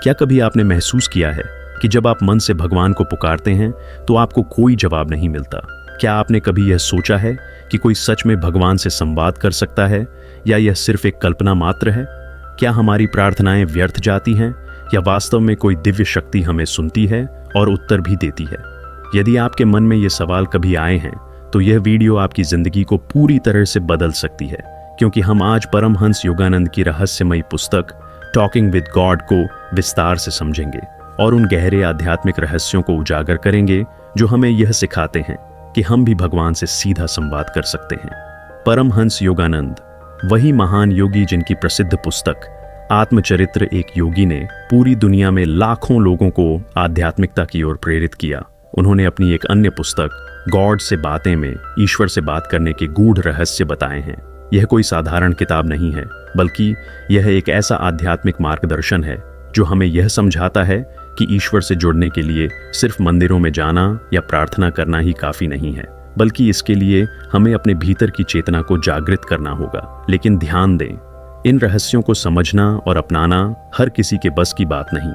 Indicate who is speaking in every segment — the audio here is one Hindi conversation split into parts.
Speaker 1: क्या कभी आपने महसूस किया है कि जब आप मन से भगवान को पुकारते हैं तो आपको कोई जवाब नहीं मिलता? क्या आपने कभी यह सोचा है कि कोई सच में भगवान से संवाद कर सकता है या यह सिर्फ एक कल्पना मात्र है? क्या हमारी प्रार्थनाएं व्यर्थ जाती हैं या वास्तव में कोई दिव्य शक्ति हमें सुनती है और उत्तर भी देती है? यदि आपके मन में ये सवाल कभी आए हैं तो यह वीडियो आपकी जिंदगी को पूरी तरह से बदल सकती है, क्योंकि हम आज परमहंस योगानंद की रहस्यमयी पुस्तक टॉकिंग विद गॉड को विस्तार से समझेंगे और उन गहरे आध्यात्मिक रहस्यों को उजागर करेंगे जो हमें यह सिखाते हैं कि हम भी भगवान से सीधा संवाद कर सकते हैं। परमहंस योगानंद, वही महान योगी जिनकी प्रसिद्ध पुस्तक आत्मचरित्र एक योगी ने पूरी दुनिया में लाखों लोगों को आध्यात्मिकता की ओर प्रेरित किया। उन्होंने अपनी एक अन्य पुस्तक गॉड से बातें में ईश्वर से बात करने के गूढ़ रहस्य बताए हैं। यह कोई साधारण किताब नहीं है, बल्कि यह एक ऐसा आध्यात्मिक मार्गदर्शन है जो हमें यह समझाता है कि ईश्वर से जुड़ने के लिए सिर्फ मंदिरों में जाना या प्रार्थना करना ही काफी नहीं है, बल्कि इसके लिए हमें अपने भीतर की चेतना को जागृत करना होगा। लेकिन ध्यान दें, इन रहस्यों को समझना और अपनाना हर किसी के बस की बात नहीं।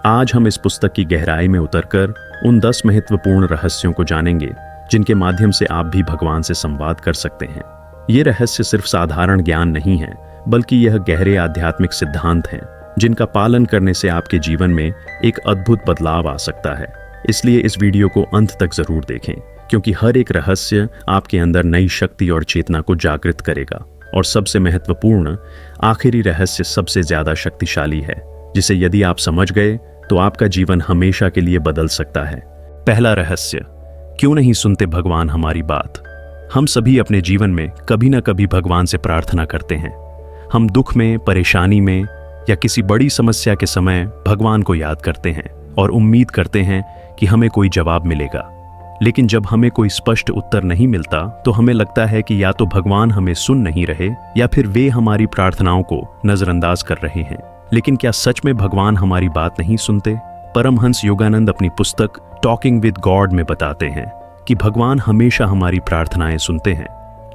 Speaker 1: आज हम इस पुस्तक की गहराई में उतरकर उन 10 महत्वपूर्ण रहस्यों को जानेंगे जिनके माध्यम से आप भी भगवान से संवाद कर सकते हैं। ये रहस्य सिर्फ साधारण ज्ञान नहीं है, बल्कि यह गहरे आध्यात्मिक सिद्धांत हैं जिनका पालन करने से आपके जीवन में एक अद्भुत बदलाव आ सकता है। इसलिए इस वीडियो को अंत तक जरूर देखें, क्योंकि हर एक रहस्य आपके अंदर नई शक्ति और चेतना को जागृत करेगा। और सबसे महत्वपूर्ण आखिरी रहस्य सबसे ज्यादा शक्तिशाली है, जिसे यदि आप समझ गए तो आपका जीवन हमेशा के लिए बदल सकता है। पहला रहस्य, क्यों नहीं सुनते भगवान हमारी बात? हम सभी अपने जीवन में कभी ना कभी भगवान से प्रार्थना करते हैं। हम दुख में, परेशानी में या किसी बड़ी समस्या के समय भगवान को याद करते हैं और उम्मीद करते हैं कि हमें कोई जवाब मिलेगा। लेकिन जब हमें कोई स्पष्ट उत्तर नहीं मिलता तो हमें लगता है कि या तो भगवान हमें सुन नहीं रहे या फिर वे हमारी प्रार्थनाओं को नजरअंदाज कर रहे हैं। लेकिन क्या सच में भगवान हमारी बात नहीं सुनते? परमहंस योगानंद अपनी पुस्तक टॉकिंग विद गॉड में बताते हैं कि भगवान हमेशा हमारी प्रार्थनाएं सुनते हैं,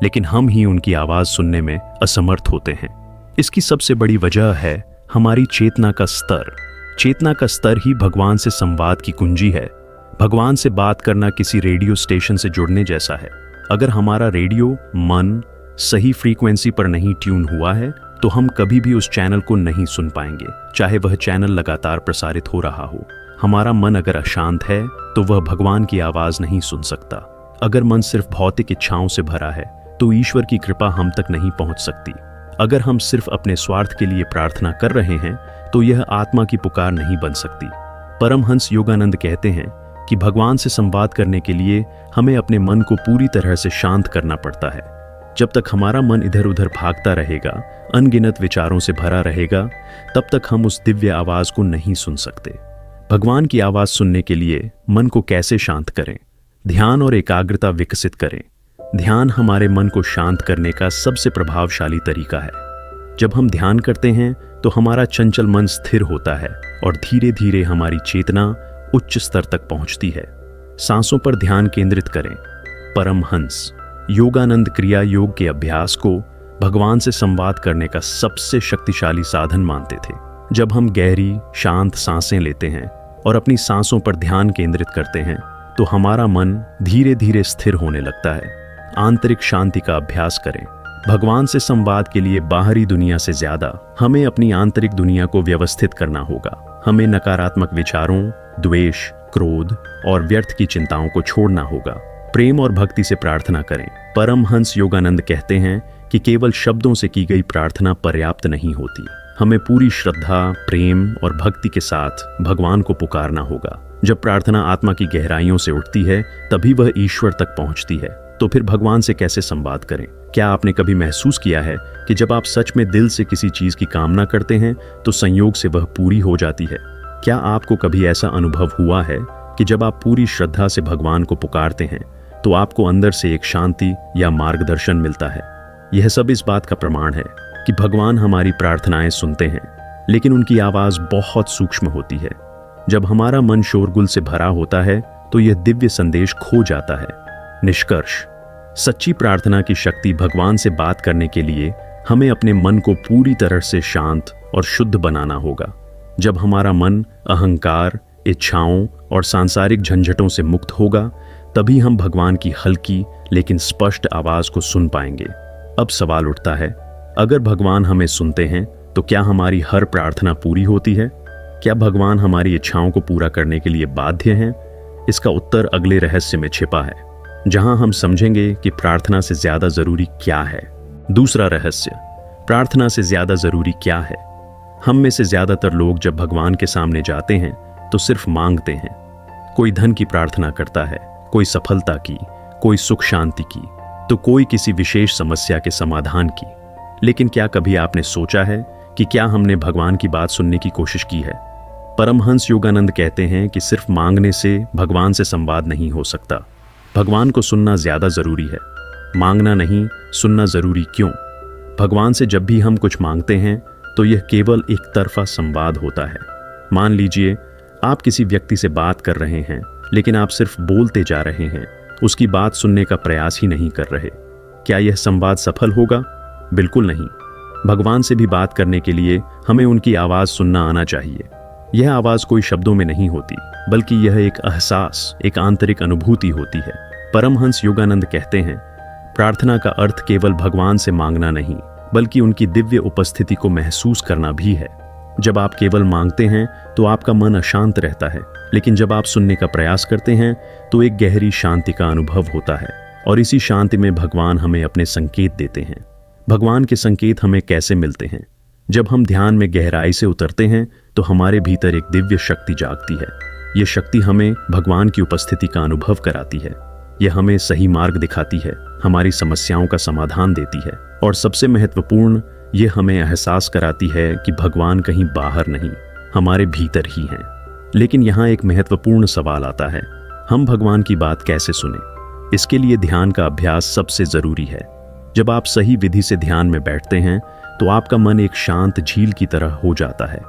Speaker 1: लेकिन हम ही उनकी आवाज सुनने में असमर्थ होते हैं। इसकी सबसे बड़ी वजह है हमारी चेतना का स्तर। चेतना का स्तर ही भगवान से संवाद की कुंजी है। भगवान से बात करना किसी रेडियो स्टेशन से जुड़ने जैसा है। अगर हमारा रेडियो मन सही फ्रीक्वेंसी पर नहीं ट्यून हुआ है तो हम कभी भी उस चैनल को नहीं सुन पाएंगे, चाहे वह चैनल लगातार प्रसारित हो रहा हो। हमारा मन अगर अशांत है तो वह भगवान की आवाज नहीं सुन सकता। अगर मन सिर्फ भौतिक इच्छाओं से भरा है तो ईश्वर की कृपा हम तक नहीं पहुंच सकती। अगर हम सिर्फ अपने स्वार्थ के लिए प्रार्थना कर रहे हैं तो यह आत्मा की पुकार नहीं बन सकती। परमहंस योगानंद कहते हैं कि भगवान से संवाद करने के लिए हमें अपने मन को पूरी तरह से शांत करना पड़ता है। जब तक हमारा मन इधर उधर भागता रहेगा, अनगिनत विचारों से भरा रहेगा, तब तक हम उस दिव्य आवाज को नहीं सुन सकते। भगवान की आवाज सुनने के लिए मन को कैसे शांत करें? ध्यान और एकाग्रता विकसित करें। ध्यान हमारे मन को शांत करने का सबसे प्रभावशाली तरीका है। जब हम ध्यान करते हैं तो हमारा चंचल मन स्थिर होता है और धीरे धीरे हमारी चेतना उच्च स्तर तक पहुंचती है। सांसों पर ध्यान केंद्रित करें। परमहंस योगानंद क्रिया योग के अभ्यास को भगवान से संवाद करने का सबसे शक्तिशाली साधन मानते थे। जब हम गहरी शांत सांसें लेते हैं और अपनी सांसों पर ध्यान केंद्रित करते हैं तो हमारा मन धीरे धीरे स्थिर होने लगता है। आंतरिक शांति का अभ्यास करें। भगवान से संवाद के लिए बाहरी दुनिया से ज्यादा हमें अपनी आंतरिक दुनिया को व्यवस्थित करना होगा। हमें नकारात्मक विचारों, द्वेष, क्रोध और व्यर्थ की चिंताओं को छोड़ना होगा। प्रेम और भक्ति से प्रार्थना करें। परमहंस योगानंद कहते हैं कि केवल शब्दों से की गई प्रार्थना पर्याप्त नहीं होती। हमें पूरी श्रद्धा, प्रेम और भक्ति के साथ भगवान को पुकारना होगा। जब प्रार्थना आत्मा की गहराइयों से उठती है तभी वह ईश्वर तक पहुंचती है। तो फिर भगवान से कैसे संवाद करें? क्या आपने कभी महसूस किया है कि जब आप सच में दिल से किसी चीज की कामना करते हैं तो संयोग से वह पूरी हो जाती है? क्या आपको कभी ऐसा अनुभव हुआ है कि जब आप पूरी श्रद्धा से भगवान को पुकारते हैं तो आपको अंदर से एक शांति या मार्गदर्शन मिलता है? यह सब इस बात का प्रमाण है कि भगवान हमारी प्रार्थनाएं सुनते हैं, लेकिन उनकी आवाज बहुत सूक्ष्म होती है। जब हमारा मन शोरगुल से भरा होता है तो यह दिव्य संदेश खो जाता है। निष्कर्ष, सच्ची प्रार्थना की शक्ति भगवान से बात करने के लिए हमें अपने मन को पूरी तरह से शांत और शुद्ध बनाना होगा। जब हमारा मन अहंकार, इच्छाओं और सांसारिक झंझटों से मुक्त होगा, तभी हम भगवान की हल्की लेकिन स्पष्ट आवाज को सुन पाएंगे। अब सवाल उठता है, अगर भगवान हमें सुनते हैं तो क्या हमारी हर प्रार्थना पूरी होती है? क्या भगवान हमारी इच्छाओं को पूरा करने के लिए बाध्य हैं? इसका उत्तर अगले रहस्य में छिपा है, जहां हम समझेंगे कि प्रार्थना से ज्यादा जरूरी क्या है। दूसरा रहस्य, प्रार्थना से ज्यादा जरूरी क्या है? हम में से ज्यादातर लोग जब भगवान के सामने जाते हैं तो सिर्फ मांगते हैं। कोई धन की प्रार्थना करता है, कोई सफलता की, कोई सुख शांति की, तो कोई किसी विशेष समस्या के समाधान की। लेकिन क्या कभी आपने सोचा है कि क्या हमने भगवान की बात सुनने की कोशिश की है? परमहंस योगानंद कहते हैं कि सिर्फ मांगने से भगवान से संवाद नहीं हो सकता। भगवान को सुनना ज्यादा जरूरी है। मांगना नहीं, सुनना जरूरी क्यों? भगवान से जब भी हम कुछ मांगते हैं तो यह केवल एक तरफा संवाद होता है। मान लीजिए आप किसी व्यक्ति से बात कर रहे हैं, लेकिन आप सिर्फ बोलते जा रहे हैं, उसकी बात सुनने का प्रयास ही नहीं कर रहे। क्या यह संवाद सफल होगा? बिल्कुल नहीं। भगवान से भी बात करने के लिए हमें उनकी आवाज सुनना आना चाहिए। यह आवाज कोई शब्दों में नहीं होती, बल्कि यह एक एहसास, एक आंतरिक अनुभूति होती है। परमहंस योगानंद कहते हैं, प्रार्थना का अर्थ केवल भगवान से मांगना नहीं, बल्कि उनकी दिव्य उपस्थिति को महसूस करना भी है। जब आप केवल मांगते हैं तो आपका मन अशांत रहता है, लेकिन जब आप सुनने का प्रयास करते हैं तो एक गहरी शांति का अनुभव होता है, और इसी शांति में भगवान हमें अपने संकेत देते हैं। भगवान के संकेत हमें कैसे मिलते हैं? जब हम ध्यान में गहराई से उतरते हैं तो हमारे भीतर एक दिव्य शक्ति जागती है। यह शक्ति हमें भगवान की उपस्थिति का अनुभव कराती है। यह हमें सही मार्ग दिखाती है, हमारी समस्याओं का समाधान देती है, और सबसे महत्वपूर्ण, यह हमें एहसास कराती है कि भगवान कहीं बाहर नहीं, हमारे भीतर ही हैं। लेकिन यहाँ एक महत्वपूर्ण सवाल आता है, हम भगवान की बात कैसे सुने? इसके लिए ध्यान का अभ्यास सबसे जरूरी है। जब आप सही विधि से ध्यान में बैठते हैं तो आपका मन एक शांत झील की तरह हो जाता है।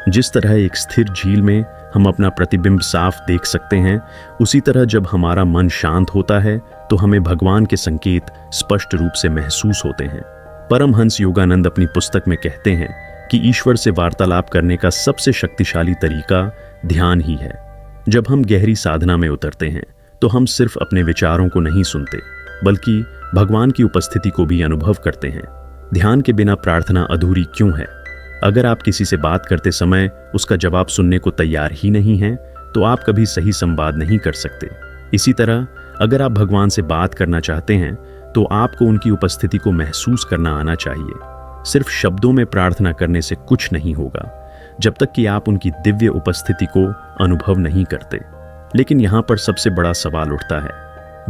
Speaker 1: जिस तरह एक स्थिर झील में हम अपना प्रतिबिंब साफ देख सकते हैं, उसी तरह जब हमारा मन शांत होता है तो हमें भगवान के संकेत स्पष्ट रूप से महसूस होते हैं। परमहंस योगानंद अपनी पुस्तक में कहते हैं कि ईश्वर से वार्तालाप करने का सबसे शक्तिशाली तरीका ध्यान ही है। जब हम गहरी साधना में उतरते हैं तो हम सिर्फ अपने विचारों को नहीं सुनते, बल्कि भगवान की उपस्थिति को भी अनुभव करते हैं। ध्यान के बिना प्रार्थना अधूरी क्यों है? अगर आप किसी से बात करते समय उसका जवाब सुनने को तैयार ही नहीं हैं, तो आप कभी सही संवाद नहीं कर सकते। इसी तरह अगर आप भगवान से बात करना चाहते हैं तो आपको उनकी उपस्थिति को महसूस करना आना चाहिए। सिर्फ शब्दों में प्रार्थना करने से कुछ नहीं होगा, जब तक कि आप उनकी दिव्य उपस्थिति को अनुभव नहीं करते। लेकिन यहाँ पर सबसे बड़ा सवाल उठता है,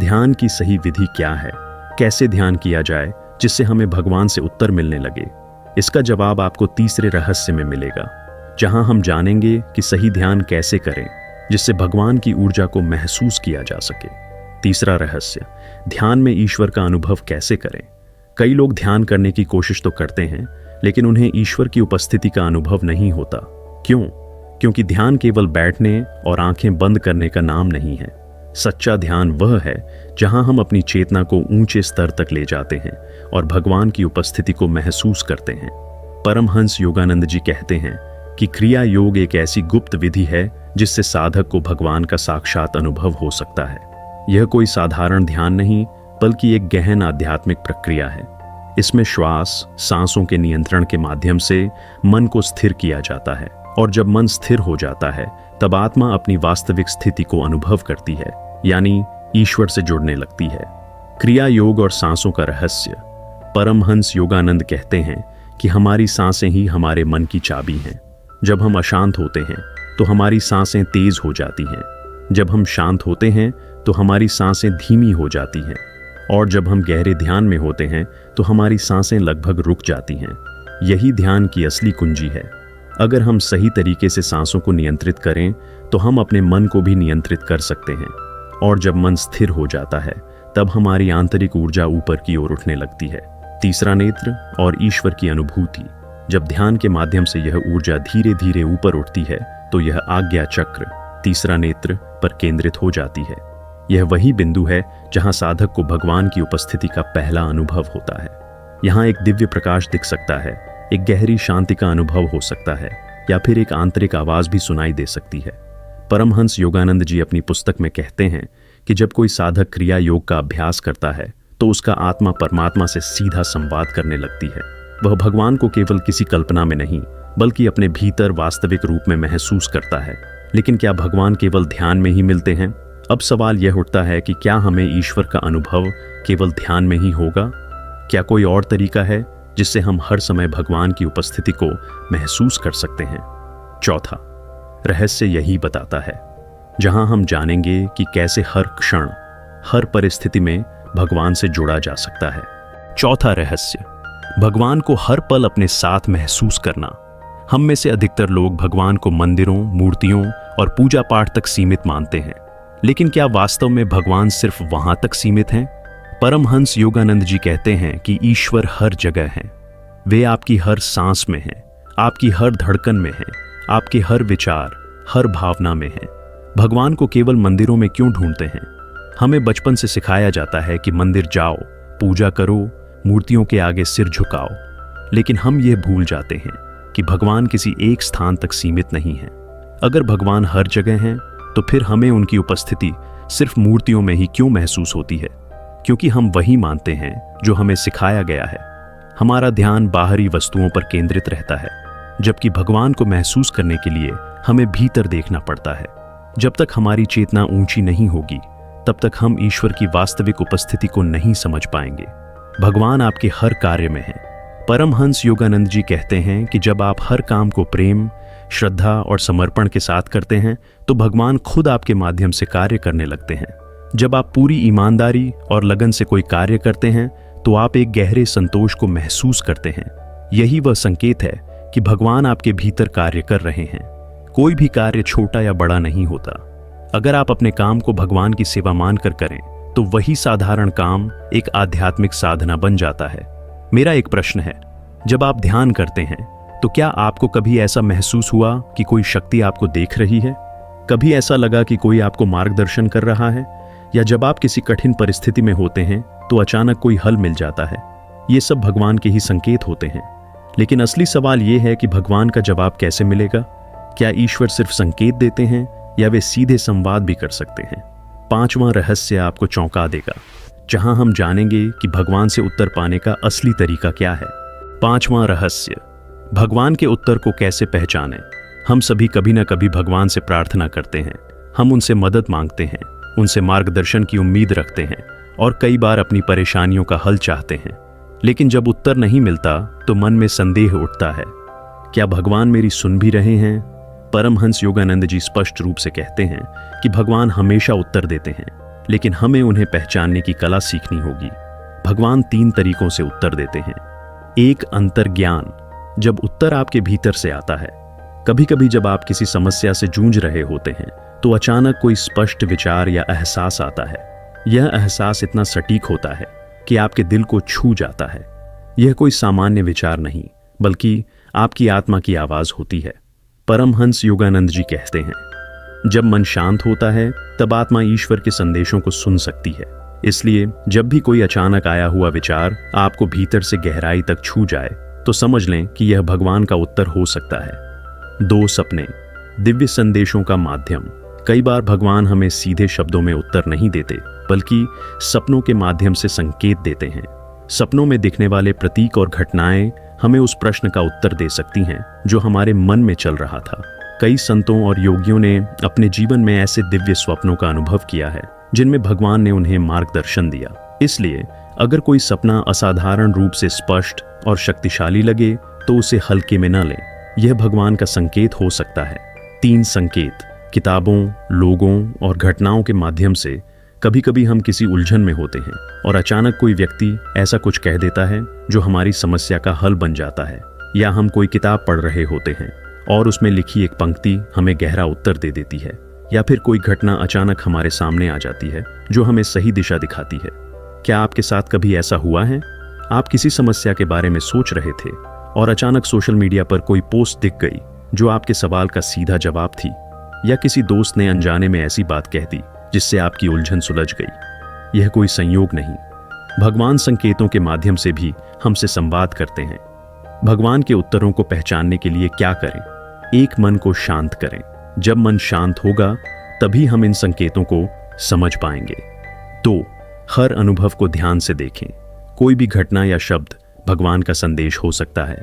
Speaker 1: ध्यान की सही विधि क्या है? कैसे ध्यान किया जाए जिससे हमें भगवान से उत्तर मिलने लगे? इसका जवाब आपको तीसरे रहस्य में मिलेगा, जहां हम जानेंगे कि सही ध्यान कैसे करें जिससे भगवान की ऊर्जा को महसूस किया जा सके। तीसरा रहस्य, ध्यान में ईश्वर का अनुभव कैसे करें? कई लोग ध्यान करने की कोशिश तो करते हैं, लेकिन उन्हें ईश्वर की उपस्थिति का अनुभव नहीं होता। क्यों? क्योंकि ध्यान केवल बैठने और आंखें बंद करने का नाम नहीं है। सच्चा ध्यान वह है जहां हम अपनी चेतना को ऊंचे स्तर तक ले जाते हैं और भगवान की उपस्थिति को महसूस करते हैं। परमहंस योगानंद जी कहते हैं कि क्रिया योग एक ऐसी गुप्त विधि है जिससे साधक को भगवान का साक्षात अनुभव हो सकता है। यह कोई साधारण ध्यान नहीं, बल्कि एक गहन आध्यात्मिक प्रक्रिया है। इसमें श्वास, सांसों के नियंत्रण के माध्यम से मन को स्थिर किया जाता है, और जब मन स्थिर हो जाता है तब आत्मा अपनी वास्तविक स्थिति को अनुभव करती है, यानी ईश्वर से जुड़ने लगती है। क्रिया योग और सांसों का रहस्य, परमहंस योगानंद कहते हैं कि हमारी सांसें ही हमारे मन की चाबी हैं। जब हम अशांत होते हैं तो हमारी सांसें तेज हो जाती हैं, जब हम शांत होते हैं तो हमारी सांसें धीमी हो जाती हैं, और जब हम गहरे ध्यान में होते हैं तो हमारी सांसें लगभग रुक जाती हैं। यही ध्यान की असली कुंजी है। अगर हम सही तरीके से सांसों को नियंत्रित करें तो हम अपने मन को भी नियंत्रित कर सकते हैं, और जब मन स्थिर हो जाता है तब हमारी आंतरिक ऊर्जा ऊपर की ओर उठने लगती है। तीसरा नेत्र और ईश्वर की अनुभूति, जब ध्यान के माध्यम से यह ऊर्जा धीरे धीरे ऊपर उठती है तो यह आज्ञा चक्र, तीसरा नेत्र, पर केंद्रित हो जाती है। यह वही बिंदु है जहां साधक को भगवान की उपस्थिति का पहला अनुभव होता है। यहाँ एक दिव्य प्रकाश दिख सकता है, एक गहरी शांति का अनुभव हो सकता है, या फिर एक आंतरिक आवाज भी सुनाई दे सकती है। परमहंस योगानंद जी अपनी पुस्तक में कहते हैं कि जब कोई साधक क्रिया योग का अभ्यास करता है तो उसका आत्मा परमात्मा से सीधा संवाद करने लगती है। वह भगवान को केवल किसी कल्पना में नहीं बल्कि अपने भीतर वास्तविक रूप में महसूस करता है। लेकिन क्या भगवान केवल ध्यान में ही मिलते हैं? अब सवाल यह उठता है कि क्या हमें ईश्वर का अनुभव केवल ध्यान में ही होगा? क्या कोई और तरीका है जिससे हम हर समय भगवान की उपस्थिति को महसूस कर सकते हैं? चौथा, रहस्य यही बताता है, जहां हम जानेंगे कि कैसे हर क्षण, हर परिस्थिति में भगवान से जुड़ा जा सकता है। चौथा रहस्य, भगवान को हर पल अपने साथ महसूस करना। हम में से अधिकतर लोग भगवान को मंदिरों, मूर्तियों और पूजा पाठ तक सीमित मानते हैं, लेकिन क्या वास्तव में भगवान सिर्फ वहां तक सीमित हैं? परमहंस योगानंद जी कहते हैं कि ईश्वर हर जगह हैं। वे आपकी हर सांस में हैं, आपकी हर धड़कन में हैं, आपके हर विचार, हर भावना में हैं। भगवान को केवल मंदिरों में क्यों ढूंढते हैं? हमें बचपन से सिखाया जाता है कि मंदिर जाओ, पूजा करो, मूर्तियों के आगे सिर झुकाओ, लेकिन हम ये भूल जाते हैं कि भगवान किसी एक स्थान तक सीमित नहीं है। अगर भगवान हर जगह हैं, तो फिर हमें उनकी उपस्थिति सिर्फ मूर्तियों में ही क्यों महसूस होती है? क्योंकि हम वही मानते हैं जो हमें सिखाया गया है। हमारा ध्यान बाहरी वस्तुओं पर केंद्रित रहता है, जबकि भगवान को महसूस करने के लिए हमें भीतर देखना पड़ता है। जब तक हमारी चेतना ऊंची नहीं होगी, तब तक हम ईश्वर की वास्तविक उपस्थिति को नहीं समझ पाएंगे। भगवान आपके हर कार्य में है। परमहंस योगानंद जी कहते हैं कि जब आप हर काम को प्रेम, श्रद्धा और समर्पण के साथ करते हैं, तो भगवान खुद आपके माध्यम से कार्य करने लगते हैं। जब आप पूरी ईमानदारी और लगन से कोई कार्य करते हैं, तो आप एक गहरे संतोष को महसूस करते हैं। यही वह संकेत है कि भगवान आपके भीतर कार्य कर रहे हैं। कोई भी कार्य छोटा या बड़ा नहीं होता। अगर आप अपने काम को भगवान की सेवा मानकर करें, तो वही साधारण काम एक आध्यात्मिक साधना बन जाता है। मेरा एक प्रश्न है, जब आप ध्यान करते हैं, तो क्या आपको कभी ऐसा महसूस हुआ कि कोई शक्ति आपको देख रही है? कभी ऐसा लगा कि कोई आपको मार्गदर्शन कर रहा है? या जब आप किसी कठिन परिस्थिति में होते हैं, तो अचानक कोई हल मिल जाता है? ये सब भगवान के ही संकेत होते हैं। लेकिन असली सवाल ये है कि भगवान का जवाब कैसे मिलेगा? क्या ईश्वर सिर्फ संकेत देते हैं या वे सीधे संवाद भी कर सकते हैं? पांचवां रहस्य आपको चौंका देगा, जहां हम जानेंगे कि भगवान से उत्तर पाने का असली तरीका क्या है। पांचवां रहस्य, भगवान के उत्तर को कैसे पहचानें। हम सभी कभी न कभी भगवान से प्रार्थना करते हैं। हम उनसे मदद मांगते हैं, उनसे मार्गदर्शन की उम्मीद रखते हैं और कई बार अपनी परेशानियों का हल चाहते हैं। लेकिन जब उत्तर नहीं मिलता, तो मन में संदेह उठता है, क्या भगवान मेरी सुन भी रहे हैं? परमहंस योगानंद जी स्पष्ट रूप से कहते हैं कि भगवान हमेशा उत्तर देते हैं, लेकिन हमें उन्हें पहचानने की कला सीखनी होगी। भगवान 3 तरीकों से उत्तर देते हैं। एक, अंतर्ज्ञान, जब उत्तर आपके भीतर से आता है। कभी कभी जब आप किसी समस्या से जूझ रहे होते हैं, तो अचानक कोई स्पष्ट विचार या एहसास आता है। यह एहसास इतना सटीक होता है कि आपके दिल को छू जाता है। यह कोई सामान्य विचार नहीं, बल्कि आपकी आत्मा की आवाज होती है। परमहंस योगानंद जी कहते हैं, जब मन शांत होता है, तब आत्मा ईश्वर के संदेशों को सुन सकती है। इसलिए जब भी कोई अचानक आया हुआ विचार आपको भीतर से गहराई तक छू जाए, तो समझ लें कि यह भगवान का उत्तर हो सकता है। 2, सपने, दिव्य संदेशों का माध्यम। कई बार भगवान हमें सीधे शब्दों में उत्तर नहीं देते, बल्कि सपनों के माध्यम से संकेत देते हैं। सपनों में दिखने वाले प्रतीक और घटनाएं हमें उस प्रश्न का उत्तर दे सकती हैं जो हमारे मन में चल रहा था। कई संतों और योगियों ने अपने जीवन में ऐसे दिव्य स्वप्नों का अनुभव किया है जिनमें भगवान ने उन्हें मार्गदर्शन दिया। इसलिए अगर कोई सपना असाधारण रूप से स्पष्ट और शक्तिशाली लगे, तो उसे हल्के में न लें। यह भगवान का संकेत हो सकता है। 3 संकेत, किताबों, लोगों और घटनाओं के माध्यम से। कभी कभी हम किसी उलझन में होते हैं और अचानक कोई व्यक्ति ऐसा कुछ कह देता है जो हमारी समस्या का हल बन जाता है। या हम कोई किताब पढ़ रहे होते हैं और उसमें लिखी एक पंक्ति हमें गहरा उत्तर दे देती है। या फिर कोई घटना अचानक हमारे सामने आ जाती है जो हमें सही दिशा दिखाती है। क्या आपके साथ कभी ऐसा हुआ है? आप किसी समस्या के बारे में सोच रहे थे और अचानक सोशल मीडिया पर कोई पोस्ट दिख गई जो आपके सवाल का सीधा जवाब थी। या किसी दोस्त ने अनजाने में ऐसी बात कह दी जिससे आपकी उलझन सुलझ गई। यह कोई संयोग नहीं, भगवान संकेतों के माध्यम से भी हमसे संवाद करते हैं। भगवान के उत्तरों को पहचानने के लिए क्या करें? एक मन को शांत करें। जब मन शांत होगा तभी हम इन संकेतों को समझ पाएंगे। 2. हर अनुभव को ध्यान से देखें। कोई भी घटना या शब्द भगवान का संदेश हो सकता है।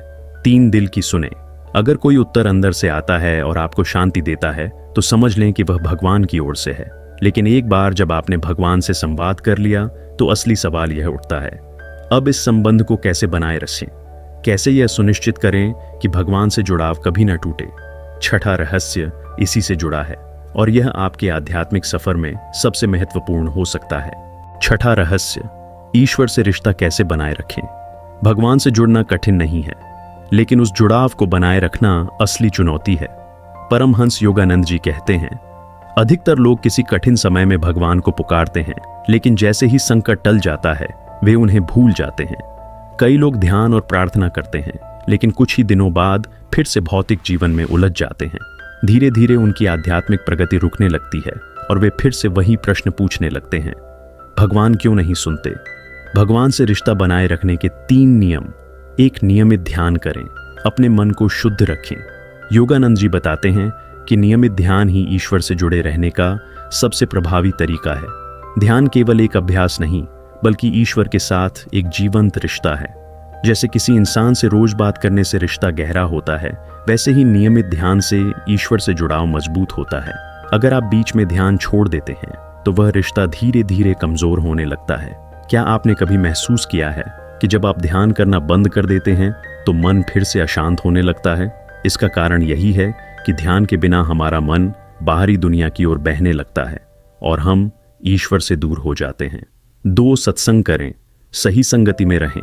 Speaker 1: 3. दिल की सुने। अगर कोई उत्तर अंदर से आता है और आपको शांति देता है तो समझ लें कि वह भगवान की ओर से है। लेकिन एक बार जब आपने भगवान से संवाद कर लिया तो असली सवाल यह उठता है, अब इस संबंध को कैसे बनाए रखें? कैसे यह सुनिश्चित करें कि भगवान से जुड़ाव कभी न टूटे? 6ठा रहस्य इसी से जुड़ा है और यह आपके आध्यात्मिक सफर में सबसे महत्वपूर्ण हो सकता है। 6ठा रहस्य, ईश्वर से रिश्ता कैसे बनाए रखें। भगवान से जुड़ना कठिन नहीं है, लेकिन उस जुड़ाव को बनाए रखना असली चुनौती है। परमहंस योगानंद जी कहते हैं, अधिकतर लोग किसी कठिन समय में भगवान को पुकारते हैं, लेकिन जैसे ही संकट टल जाता है वे उन्हें भूल जाते हैं। कई लोग ध्यान और प्रार्थना करते हैं, लेकिन कुछ ही दिनों बाद फिर से भौतिक जीवन में उलझ जाते हैं। धीरे धीरे उनकी आध्यात्मिक प्रगति रुकने लगती है और वे फिर से वही प्रश्न पूछने लगते हैं, भगवान क्यों नहीं सुनते? भगवान से रिश्ता बनाए रखने के 3 नियम। 1. नियमित ध्यान करें, अपने मन को शुद्ध रखें। योगानंद जी बताते हैं कि नियमित ध्यान ही ईश्वर से जुड़े रहने का सबसे प्रभावी तरीका है। ध्यान केवल एक अभ्यास नहीं, बल्कि ईश्वर के साथ एक जीवंत रिश्ता है। जैसे किसी इंसान से रोज बात करने से रिश्ता गहरा होता है, वैसे ही नियमित ध्यान से ईश्वर से जुड़ाव मजबूत होता है। अगर आप बीच में ध्यान छोड़ देते हैं तो वह रिश्ता धीरे धीरे कमजोर होने लगता है। क्या आपने कभी महसूस किया है कि जब आप ध्यान करना बंद कर देते हैं तो मन फिर से अशांत होने लगता है? इसका कारण यही है कि ध्यान के बिना हमारा मन बाहरी दुनिया की ओर बहने लगता है और हम ईश्वर से दूर हो जाते हैं। 2. सत्संग करें, सही संगति में रहें।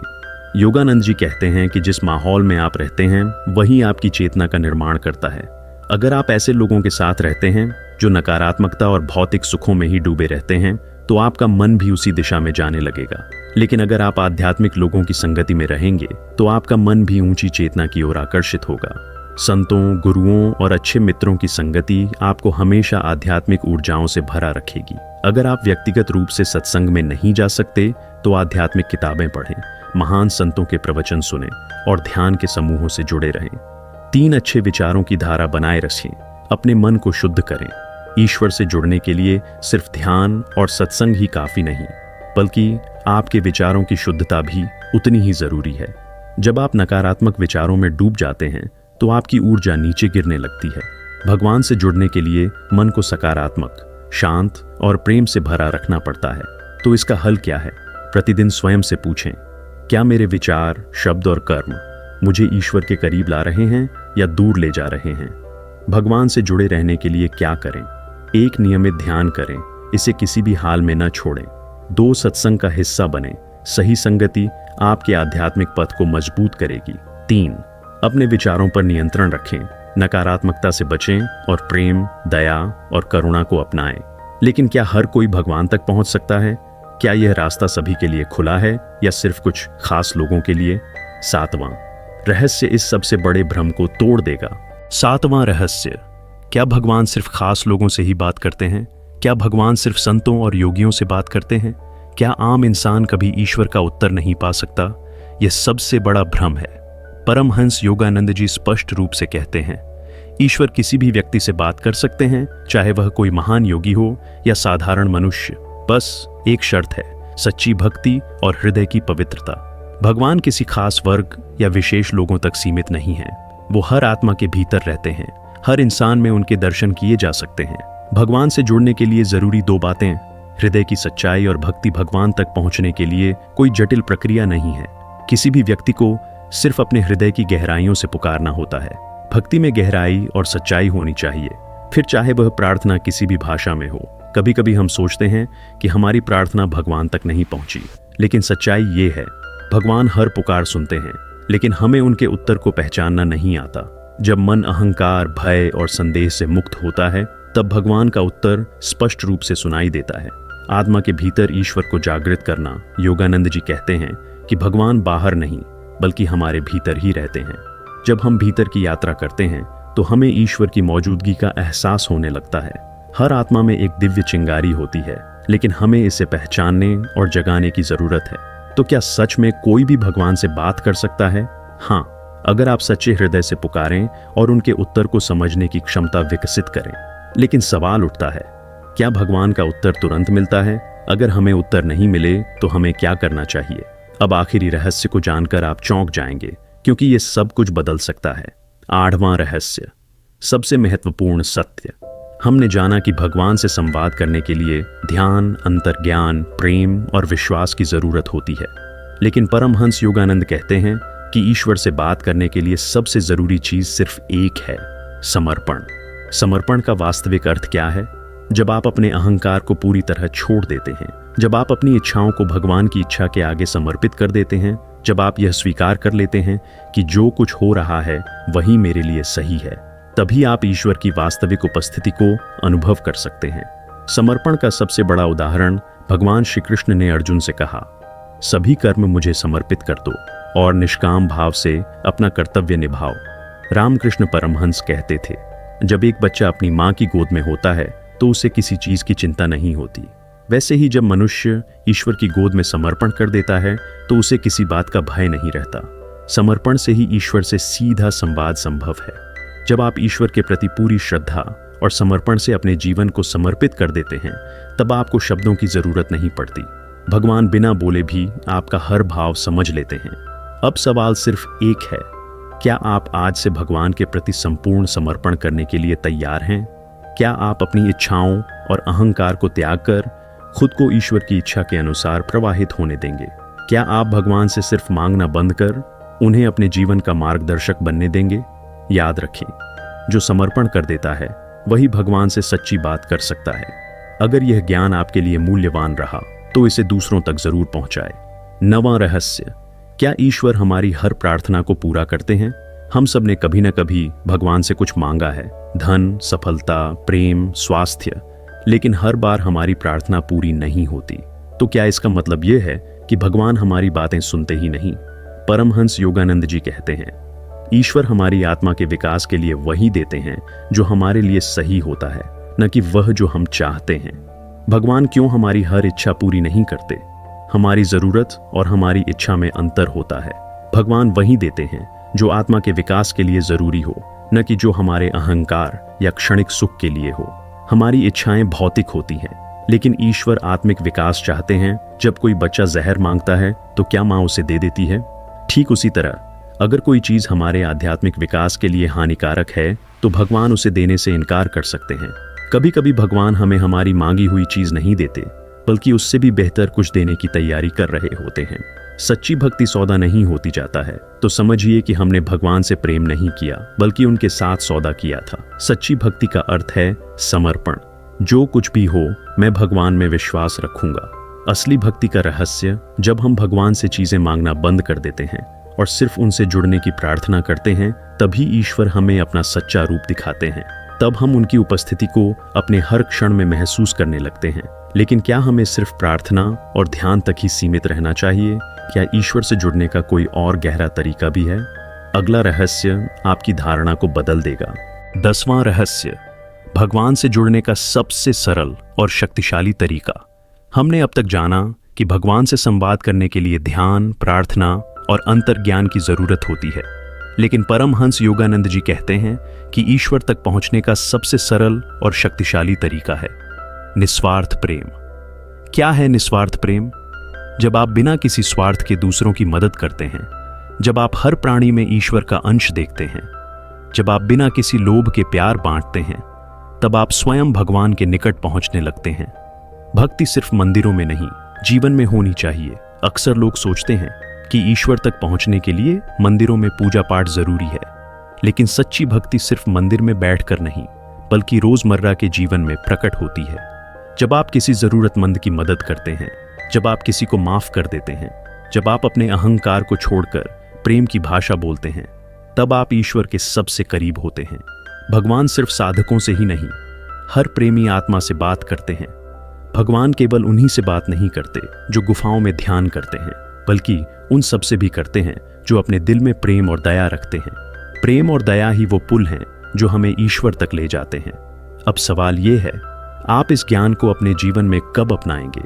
Speaker 1: योगानंद जी कहते हैं कि जिस माहौल में आप रहते हैं वही आपकी चेतना का निर्माण करता है। अगर आप ऐसे लोगों के साथ रहते हैं जो नकारात्मकता और भौतिक सुखों में ही डूबे रहते हैं तो आपका मन भी उसी दिशा में जाने लगेगा। लेकिन अगर आप आध्यात्मिक लोगों की संगति में रहेंगे तो आपका मन भी ऊंची चेतना की ओर आकर्षित होगा। संतों, गुरुओं और अच्छे मित्रों की संगति आपको हमेशा आध्यात्मिक ऊर्जाओं से भरा रखेगी। अगर आप व्यक्तिगत रूप से सत्संग में नहीं जा सकते तो आध्यात्मिक किताबें पढ़ें, महान संतों के प्रवचन सुनें और ध्यान के समूहों से जुड़े रहें। 3 अच्छे विचारों की धारा बनाए रखें, अपने मन को शुद्ध करें। ईश्वर से जुड़ने के लिए सिर्फ ध्यान और सत्संग ही काफी नहीं, बल्कि आपके विचारों की शुद्धता भी उतनी ही जरूरी है। जब आप नकारात्मक विचारों में डूब जाते हैं तो आपकी ऊर्जा नीचे गिरने लगती है। भगवान से जुड़ने के लिए मन को सकारात्मक, शांत और प्रेम से भरा रखना पड़ता है। तो इसका हल क्या है? प्रतिदिन स्वयं से पूछें, क्या मेरे विचार, शब्द और कर्म मुझे ईश्वर के करीब ला रहे हैं या दूर ले जा रहे हैं? भगवान से जुड़े रहने के लिए क्या करें? 1. नियमित ध्यान करें, इसे किसी भी हाल में न छोड़ें। 2. सत्संग का हिस्सा बने, सही संगति आपके आध्यात्मिक पथ को मजबूत करेगी। 3. अपने विचारों पर नियंत्रण रखें, नकारात्मकता से बचें और प्रेम, दया और करुणा को अपनाएं। लेकिन क्या हर कोई भगवान तक पहुंच सकता है? क्या यह रास्ता सभी के लिए खुला है या सिर्फ कुछ खास लोगों के लिए? 7वां रहस्य इस सबसे बड़े भ्रम को तोड़ देगा। 7वां रहस्य, क्या भगवान सिर्फ खास लोगों से ही बात करते हैं? क्या भगवान सिर्फ संतों और योगियों से बात करते हैं? क्या आम इंसान कभी ईश्वर का उत्तर नहीं पा सकता? यह सबसे बड़ा भ्रम है। परमहंस योगानंद जी स्पष्ट रूप से कहते हैं, ईश्वर किसी भी व्यक्ति से बात कर सकते हैं, चाहे वह कोई महान योगी हो या साधारण मनुष्य। बस एक शर्त है, सच्ची भक्ति और हृदय की पवित्रता। भगवान किसी खास वर्ग या विशेष लोगों तक सीमित नहीं है, वो हर आत्मा के भीतर रहते हैं। हर इंसान में उनके दर्शन किए जा सकते हैं। भगवान से जुड़ने के लिए जरूरी 2 बातें, हृदय की सच्चाई और भक्ति। भगवान तक पहुंचने के लिए कोई जटिल प्रक्रिया नहीं है। किसी भी व्यक्ति को सिर्फ अपने हृदय की गहराइयों से पुकारना होता है। भक्ति में गहराई और सच्चाई होनी चाहिए, फिर चाहे वह प्रार्थना किसी भी भाषा में हो। कभी कभी हम सोचते हैं कि हमारी प्रार्थना भगवान तक नहीं पहुंची, लेकिन सच्चाई ये है, भगवान हर पुकार सुनते हैं, लेकिन हमें उनके उत्तर को पहचानना नहीं आता। जब मन अहंकार, भय और संदेह से मुक्त होता है, तब भगवान का उत्तर स्पष्ट रूप से सुनाई देता है। आत्मा के भीतर ईश्वर को जागृत करना। योगानंद जी कहते हैं कि भगवान बाहर नहीं, बल्कि हमारे भीतर ही रहते हैं। जब हम भीतर की यात्रा करते हैं तो हमें ईश्वर की मौजूदगी का एहसास होने लगता है। हर आत्मा में एक दिव्य चिंगारी होती है, लेकिन हमें इसे पहचानने और जगाने की जरूरत है। तो क्या सच में कोई भी भगवान से बात कर सकता है? हाँ, अगर आप सच्चे हृदय से पुकारें और उनके उत्तर को समझने की क्षमता विकसित करें। लेकिन सवाल उठता है, क्या भगवान का उत्तर तुरंत मिलता है? अगर हमें उत्तर नहीं मिले तो हमें क्या करना चाहिए? अब आखिरी रहस्य को जानकर आप चौंक जाएंगे, क्योंकि ये सब कुछ बदल सकता है। 8वां रहस्य, सबसे महत्वपूर्ण सत्य। हमने जाना कि भगवान से संवाद करने के लिए ध्यान, अंतर्ज्ञान, प्रेम और विश्वास की जरूरत होती है। लेकिन परमहंस योगानंद कहते हैं कि ईश्वर से बात करने के लिए सबसे जरूरी चीज सिर्फ एक है, समर्पण। समर्पण का वास्तविक अर्थ क्या है? जब आप अपने अहंकार को पूरी तरह छोड़ देते हैं, जब आप अपनी इच्छाओं को भगवान की इच्छा के आगे समर्पित कर देते हैं, जब आप यह स्वीकार कर लेते हैं कि जो कुछ हो रहा है वही मेरे लिए सही है, तभी आप ईश्वर की वास्तविक उपस्थिति को अनुभव कर सकते हैं। समर्पण का सबसे बड़ा उदाहरण भगवान श्री कृष्ण ने अर्जुन से कहा, सभी कर्म मुझे समर्पित कर दो और निष्काम भाव से अपना कर्तव्य निभाओ। रामकृष्ण परमहंस कहते थे, जब एक बच्चा अपनी माँ की गोद में होता है तो उसे किसी चीज की चिंता नहीं होती। वैसे ही जब मनुष्य ईश्वर की गोद में समर्पण कर देता है तो उसे किसी बात का भय नहीं रहता। समर्पण से ही ईश्वर से सीधा संवाद संभव है। जब आप ईश्वर के प्रति पूरी श्रद्धा और समर्पण से अपने जीवन को समर्पित कर देते हैं, तब आपको शब्दों की जरूरत नहीं पड़ती। भगवान बिना बोले भी आपका हर भाव समझ लेते हैं। अब सवाल सिर्फ एक है, क्या आप आज से भगवान के प्रति संपूर्ण समर्पण करने के लिए तैयार हैं? क्या आप अपनी इच्छाओं और अहंकार को त्याग कर खुद को ईश्वर की इच्छा के अनुसार प्रवाहित होने देंगे? क्या आप भगवान से सिर्फ मांगना बंद कर उन्हें अपने जीवन का मार्गदर्शक बनने देंगे? याद रखें, जो समर्पण कर देता है वही भगवान से सच्ची बात कर सकता है। अगर यह ज्ञान आपके लिए मूल्यवान रहा तो इसे दूसरों तक जरूर पहुंचाए। 9वां रहस्य, क्या ईश्वर हमारी हर प्रार्थना को पूरा करते हैं? हम सब ने कभी न कभी भगवान से कुछ मांगा है, धन, सफलता, प्रेम, स्वास्थ्य, लेकिन हर बार हमारी प्रार्थना पूरी नहीं होती। तो क्या इसका मतलब यह है कि भगवान हमारी बातें सुनते ही नहीं? परमहंस योगानंद जी कहते हैं, ईश्वर हमारी आत्मा के विकास के लिए वही देते हैं जो हमारे लिए सही होता है, न कि वह जो हम चाहते हैं। भगवान क्यों हमारी हर इच्छा पूरी नहीं करते? हमारी जरूरत और हमारी इच्छा में अंतर होता है। भगवान वही देते हैं जो आत्मा के विकास के लिए जरूरी हो, न कि जो हमारे अहंकार या क्षणिक सुख के लिए हो। हमारी इच्छाएं भौतिक होती हैं, लेकिन ईश्वर आत्मिक विकास चाहते हैं। जब कोई बच्चा जहर मांगता है तो क्या माँ उसे दे देती है? ठीक उसी तरह अगर कोई चीज हमारे आध्यात्मिक विकास के लिए हानिकारक है तो भगवान उसे देने से इनकार कर सकते हैं। कभी कभी भगवान हमें हमारी मांगी हुई चीज नहीं देते, बल्कि उससे भी बेहतर कुछ देने की तैयारी कर रहे होते हैं। सच्ची भक्ति सौदा नहीं होती जाता है, तो समझिए कि हमने भगवान से प्रेम नहीं किया, बल्कि उनके साथ सौदा किया था। सच्ची भक्ति का अर्थ है समर्पण। जो कुछ भी हो, मैं भगवान में विश्वास रखूंगा। असली भक्ति का रहस्य, जब हम भगवान से चीजें मांगना बंद कर देते हैं और सिर्फ उनसे जुड़ने की प्रार्थना करते हैं, तभी ईश्वर हमें अपना सच्चा रूप दिखाते हैं। तब हम उनकी उपस्थिति को अपने हर क्षण में महसूस करने लगते हैं। लेकिन क्या हमें सिर्फ प्रार्थना और ध्यान तक ही सीमित रहना चाहिए? क्या ईश्वर से जुड़ने का कोई और गहरा तरीका भी है? अगला रहस्य आपकी धारणा को बदल देगा। 10वां रहस्य, भगवान से जुड़ने का सबसे सरल और शक्तिशाली तरीका। हमने अब तक जाना कि भगवान से संवाद करने के लिए ध्यान, प्रार्थना और अंतर्ज्ञान की जरूरत होती है। लेकिन परमहंस योगानंद जी कहते हैं कि ईश्वर तक पहुंचने का सबसे सरल और शक्तिशाली तरीका है निस्वार्थ प्रेम। क्या है निस्वार्थ प्रेम? जब आप बिना किसी स्वार्थ के दूसरों की मदद करते हैं, जब आप हर प्राणी में ईश्वर का अंश देखते हैं, जब आप बिना किसी लोभ के प्यार बांटते हैं, तब आप स्वयं भगवान के निकट पहुंचने लगते हैं। भक्ति सिर्फ मंदिरों में नहीं, जीवन में होनी चाहिए। अक्सर लोग सोचते हैं कि ईश्वर तक पहुंचने के लिए मंदिरों में पूजा पाठ जरूरी है, लेकिन सच्ची भक्ति सिर्फ मंदिर में बैठकर नहीं, बल्कि रोजमर्रा के जीवन में प्रकट होती है। जब आप किसी जरूरतमंद की मदद करते हैं, जब आप किसी को माफ कर देते हैं, जब आप अपने अहंकार को छोड़कर प्रेम की भाषा बोलते हैं, तब आप ईश्वर के सबसे करीब होते हैं। भगवान सिर्फ साधकों से ही नहीं, हर प्रेमी आत्मा से बात करते हैं। भगवान केवल उन्हीं से बात नहीं करते जो गुफाओं में ध्यान करते हैं, बल्कि उन सब से भी करते हैं जो अपने दिल में प्रेम और दया रखते हैं। प्रेम और दया ही वो पुल हैं जो हमें ईश्वर तक ले जाते हैं। अब सवाल ये है, आप इस ज्ञान को अपने जीवन में कब अपनाएंगे?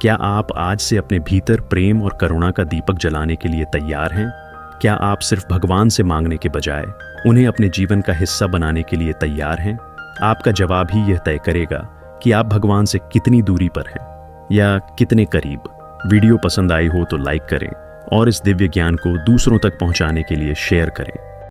Speaker 1: क्या आप आज से अपने भीतर प्रेम और करुणा का दीपक जलाने के लिए तैयार हैं? क्या आप सिर्फ भगवान से मांगने के बजाय उन्हें अपने जीवन का हिस्सा बनाने के लिए तैयार हैं? आपका जवाब ही यह तय करेगा कि आप भगवान से कितनी दूरी पर हैं या कितने करीब। वीडियो पसंद आई हो तो लाइक करें और इस दिव्य ज्ञान को दूसरों तक पहुंचाने के लिए शेयर करें।